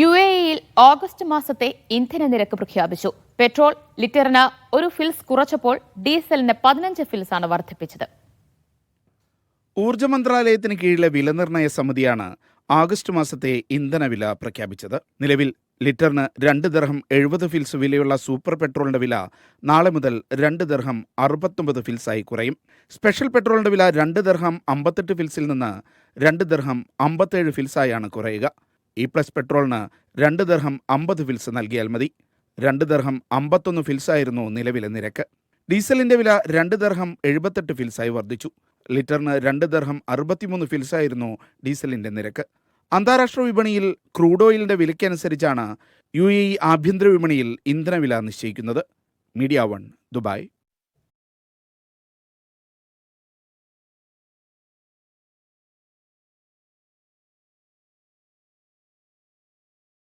UAE-യിൽ August മാസത്തെ ഇന്ധന നിരക്ക് പ്രഖ്യാപിച്ചു. പെട്രോൾ ലിറ്ററിന് 1 ഫിൽസ് കുറച്ചപ്പോൾ ഡീസലിന് 15 ഫിൽസാണ് വർദ്ധിപ്പിച്ചത്. ഊർജ്ജ മന്ത്രാലയത്തിന് കീഴിലെ വിലനിർണ്ണയ സമിതിയാണ് ആഗസ്റ്റ് മാസത്തെ ഇന്ധനവില പ്രഖ്യാപിച്ചത്. നിലവിൽ ലിറ്ററിന് 2 ദിർഹം 70 ഫിൽസ് വിലയുള്ള സൂപ്പർ പെട്രോളിന്റെ വില നാളെ മുതൽ 2 ദിർഹം 69 ഫിൽസായി കുറയും. സ്പെഷ്യൽ പെട്രോളിന്റെ വില 2 ദിർഹം 58 ഫിൽസിൽ നിന്ന് 2 ദിർഹം 57 ഫിൽസായാണ് കുറയുക. E+ പെട്രോളിന് 2 ദിർഹം 50 ഫിൽസ് നൽകിയാൽ മതി. 2 ദിർഹം 51 ഫിൽസായിരുന്നു നിലവിലെ നിരക്ക്. ഡീസലിന്റെ വില 2 ദിർഹം 78 ഫിൽസായി വർദ്ധിച്ചു. ലിറ്ററിന് 2 ദിർഹം 63 ഫിൽസായിരുന്നു ഡീസലിന്റെ നിരക്ക്. അന്താരാഷ്ട്ര വിപണിയിൽ ക്രൂഡ് ഓയിലിന്റെ വിലയ്ക്കനുസരിച്ചാണ് UAE ആഭ്യന്തര വിപണിയിൽ ഇന്ധനവില നിശ്ചയിക്കുന്നത്. Media 1, Dubai.